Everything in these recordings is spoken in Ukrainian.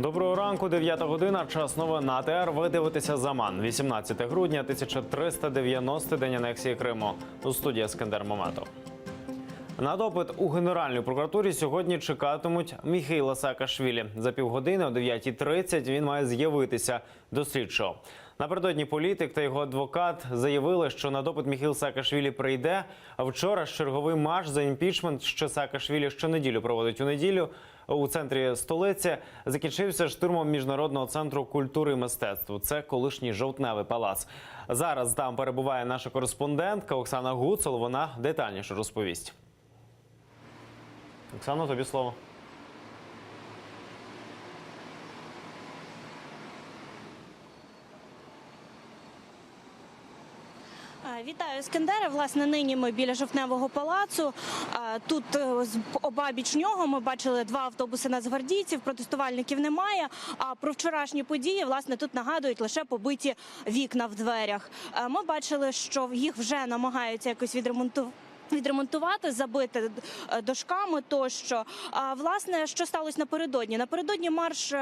Доброго ранку, 9 година, час новин на АТР. Ви дивитеся «Заман». 18 грудня, 1390 день анексії Криму. У студії Ескендер Маматов. На допит у Генеральній прокуратурі сьогодні чекатимуть Міхейла Саакашвілі. За півгодини о 9:30 він має з'явитися до слідчого. Напередодні політик та його адвокат заявили, що на допит Міхейл Саакашвілі прийде. А вчора черговий марш за імпічмент, що Саакашвілі щонеділю проводить у неділю у центрі столиці, закінчився штурмом Міжнародного центру культури і мистецтв. Це колишній Жовтневий палац. Зараз там перебуває наша кореспондентка Оксана Гуцул. Вона детальніше розповість. Оксано, тобі слово. Вітаю, Ескендере. Власне, нині ми біля Жовтневого палацу. Тут обабіч нього ми бачили два автобуси нацгвардійців, протестувальників немає. А про вчорашні події, власне, тут нагадують лише побиті вікна в дверях. Ми бачили, що їх вже намагаються якось відремонтувати, забити дошками тощо. А власне, що сталося напередодні? Напередодні марш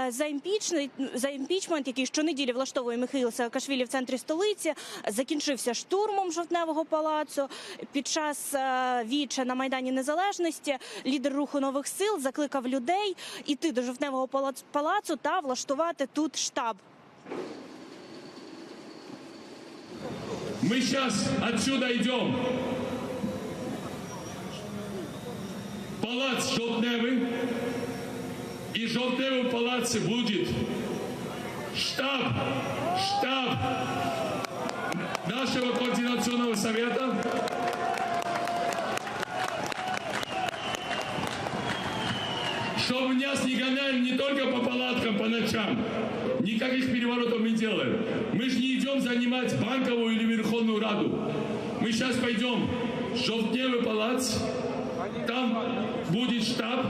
за імпічмент, який щонеділі влаштовує Міхейл Саакашвілі в центрі столиці, закінчився штурмом Жовтневого палацу. Під час віче на Майдані Незалежності лідер руху нових сил закликав людей іти до Жовтневого палацу та влаштувати тут штаб. Мы сейчас отсюда идем. Палац Жовтневый. И в Жовтневом палаце будет штаб нашего координационного совета. Чтобы нас не гоняли не только по палаткам по ночам. Никаких переворотов не делаем. Мы же не идем занимать Банковую или Верховную Раду. Мы сейчас пойдем в Жовтневый палац. Там будет штаб.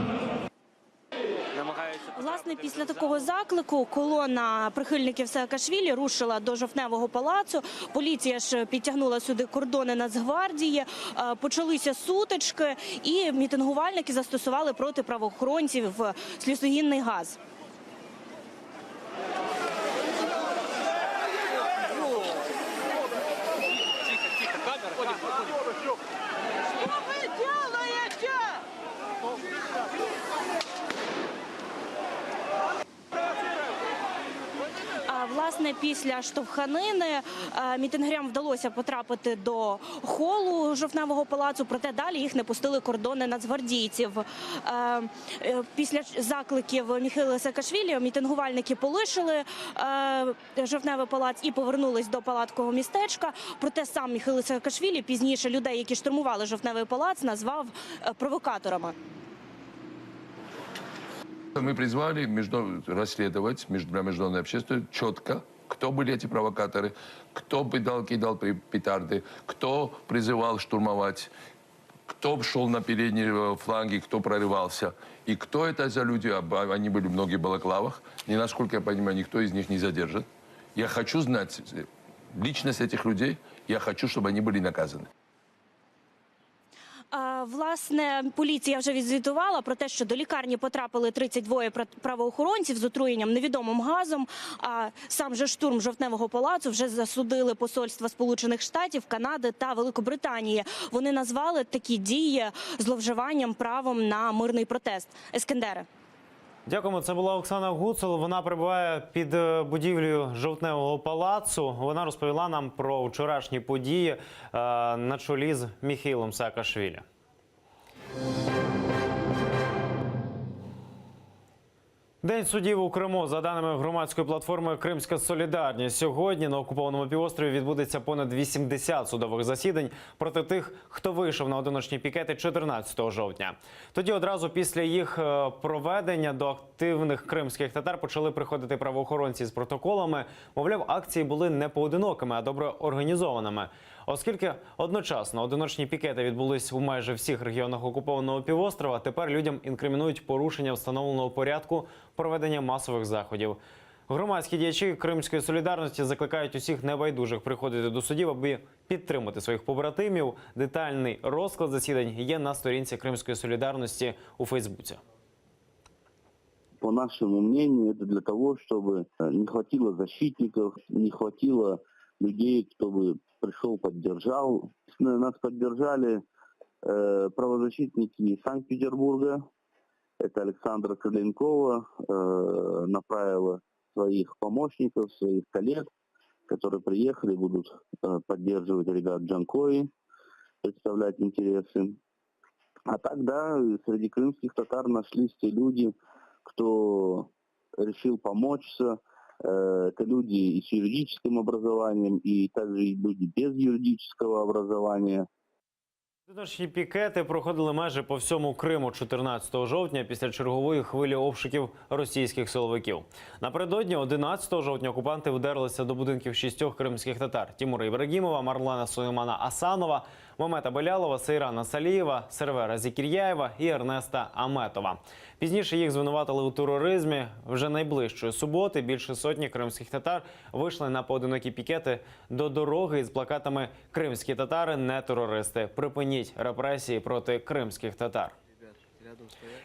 Власне, після такого заклику колона прихильників Саакашвілі рушила до Жовтневого палацу. Поліція ж підтягнула сюди кордони Нацгвардії. Почалися сутички і мітингувальники застосували проти правоохоронців сльозогінний газ. Власне, після штовханини мітингерам вдалося потрапити до холу Жовтневого палацу, проте далі їх не пустили кордони нацгвардійців. Після закликів Міхейла Саакашвілі мітингувальники полишили Жовтневий палац і повернулись до палаткового містечка. Проте сам Міхейл Саакашвілі пізніше людей, які штурмували Жовтневий палац, назвав провокаторами. Мы призвали расследовать для международной общественности четко, кто были эти провокаторы, кто кидал петарды, кто призывал штурмовать, кто шел на передние фланги, кто прорывался. И кто это за люди, они были многие в балаклавах. И, насколько я понимаю, никто из них не задержан. Я хочу знать личность этих людей, я хочу, чтобы они были наказаны. Власне, поліція вже відзвітувала про те, що до лікарні потрапили 32 правоохоронців з отруєнням невідомим газом. А сам же штурм Жовтневого палацу вже засудили посольства Сполучених Штатів, Канади та Великобританії. Вони назвали такі дії зловживанням правом на мирний протест. Ескендере. Дякуємо. Це була Оксана Гуцул. Вона перебуває під будівлею Жовтневого палацу. Вона розповіла нам про вчорашні події на чолі з Міхейлом Саакашвілі. День суддів у Криму. За даними громадської платформи «Кримська солідарність», сьогодні на окупованому півострові відбудеться понад 80 судових засідань проти тих, хто вийшов на одиночні пікети 14 жовтня. Тоді одразу після їх проведення до активних кримських татар почали приходити правоохоронці з протоколами. Мовляв, акції були не поодинокими, а добре організованими. Оскільки одночасно одиночні пікети відбулись у майже всіх регіонах окупованого півострова, тепер людям інкримінують порушення встановленого порядку проведення масових заходів. Громадські діячі Кримської солідарності закликають усіх небайдужих приходити до судів, аби підтримати своїх побратимів. Детальний розклад засідань є на сторінці Кримської солідарності у Фейсбуці. По нашему мнению, это для того, чтобы не хватило защитников, не хватило людей, кто бы пришел, поддержал. Нас поддержали правозащитники из Санкт-Петербурга. Это Александра Крыленкова направила своих помощников, своих коллег, которые приехали, будут поддерживать ребят Джанкои, представлять интересы. А тогда среди крымских татар нашлись те люди, кто решил помочься. Это люди и с юридическим образованием, и также и люди без юридического образования. Одиночні пікети проходили майже по всьому Криму 14 жовтня після чергової хвилі обшуків російських силовиків. Напередодні 11 жовтня окупанти вдерлися до будинків 6 кримських татар: Тимура Ібрагімова, Марлана Сулеймана Асанова, Мамета Белялова, Сейрана Салієва, Сервера Зікір'яєва і Ернеста Аметова. Пізніше їх звинуватили у тероризмі. Вже найближчої суботи більше сотні кримських татар вийшли на поодинокі пікети до дороги із плакатами «Кримські татари – не терористи. Припиніть репресії проти кримських татар».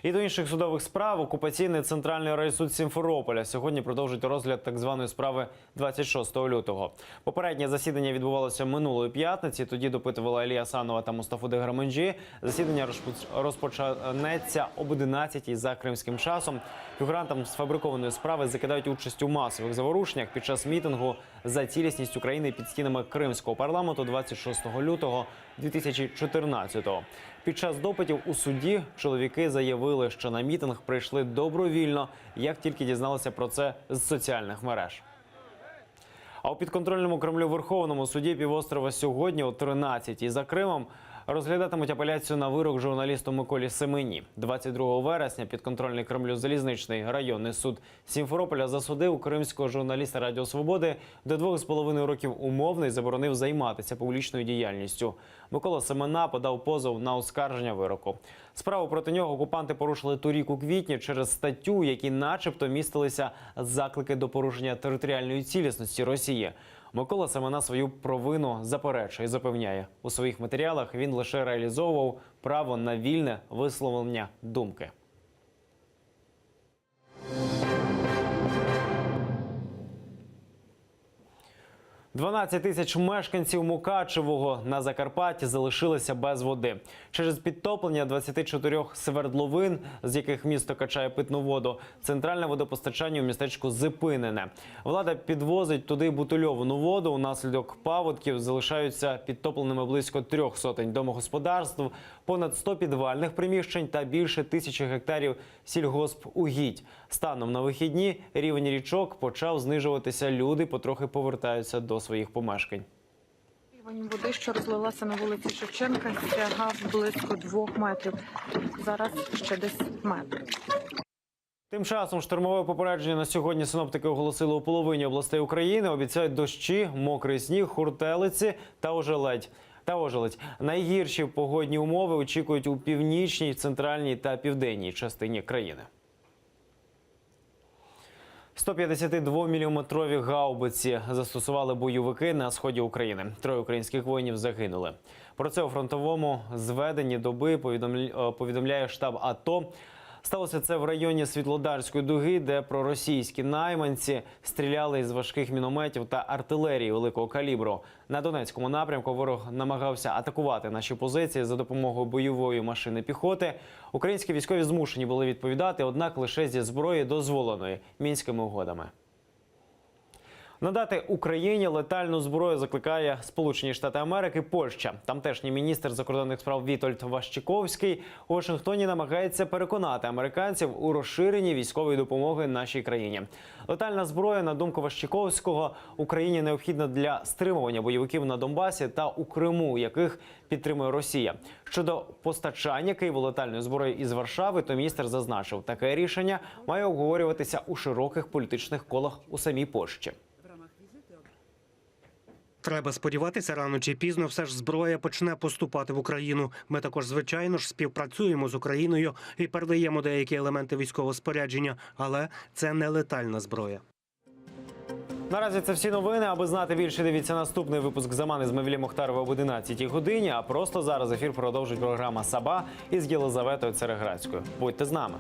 І до інших судових справ. Окупаційний центральний райсуд Сімферополя сьогодні продовжить розгляд так званої справи 26 лютого. Попереднє засідання відбувалося минулої п'ятниці. Тоді допитували Алі Асанова та Мустафу Деграменджі. Засідання розпочнеться об 11-й за кримським часом. Фігурантам сфабрикованої справи закидають участь у масових заворушеннях під час мітингу за цілісність України під стінами Кримського парламенту 26 лютого 2014-го. Під час допитів у суді чоловіки заявили, що на мітинг прийшли добровільно, як тільки дізналися про це з соціальних мереж. А у підконтрольному Кремлю Верховному суді півострова сьогодні о 13-й за Кримом розглядатимуть апеляцію на вирок журналісту Миколі Семені. 22 вересня підконтрольний Кремлю залізничний районний суд Сімферополя засудив кримського журналіста Радіо Свободи до 2,5 років умовно і заборонив займатися публічною діяльністю. Микола Семена подав позов на оскарження вироку. Справу проти нього окупанти порушили торік у квітні через статтю, в якій начебто містилися заклики до порушення територіальної цілісності Росії. Микола Семена свою провину заперечує і запевняє, у своїх матеріалах він лише реалізовував право на вільне висловлення думки. – 12 тисяч мешканців Мукачевого на Закарпатті залишилися без води. Через підтоплення 24 свердловин, з яких місто качає питну воду, центральне водопостачання у містечку зупинене. Влада підвозить туди бутильовану воду. Унаслідок паводків залишаються підтопленими близько 300 домогосподарств, понад 100 підвальних приміщень та більше 1000 гектарів сільгоспугідь. Станом на вихідні рівень річок почав знижуватися. Люди потрохи повертаються до своїх помешкань. Рівень води, що розлилася на вулиці Шевченка, сягав близько 2 метрів. Зараз ще десь метр. Тим часом штормове попередження на сьогодні синоптики оголосили у половині областей України. Обіцяють дощі, мокрий сніг, хуртелиці та ожеледь. Найгірші погодні умови очікують у північній, центральній та південній частині країни. 152-міліметрові гаубиці застосували бойовики на сході України. 3 українських воїнів загинули. Про це у фронтовому зведенні доби повідомляє штаб АТО. Сталося це в районі Світлодарської дуги, де проросійські найманці стріляли із важких мінометів та артилерії великого калібру. На Донецькому напрямку ворог намагався атакувати наші позиції за допомогою бойової машини піхоти. Українські військові змушені були відповідати, однак лише зі зброї, дозволеної Мінськими угодами. Надати Україні летальну зброю закликає Сполучені Штати Америки, Польща. Тамтешній міністр закордонних справ Вітольд Ващиковський у Вашингтоні намагається переконати американців у розширенні військової допомоги нашій країні. Летальна зброя, на думку Ващиковського, Україні необхідна для стримування бойовиків на Донбасі та у Криму, яких підтримує Росія. Щодо постачання Києву летальної зброї із Варшави, то міністр зазначив, таке рішення має обговорюватися у широких політичних колах у самій Польщі. Треба сподіватися, рано чи пізно все ж зброя почне поступати в Україну. Ми також, звичайно ж, співпрацюємо з Україною і передаємо деякі елементи військового спорядження, але це не летальна зброя. Наразі це всі новини. Аби знати більше, дивіться наступний випуск «Замани» з Мевлі Мохтарова об 11-й годині. А просто зараз ефір продовжить програма «Саба» із Єлизаветою Цереградською. Будьте з нами.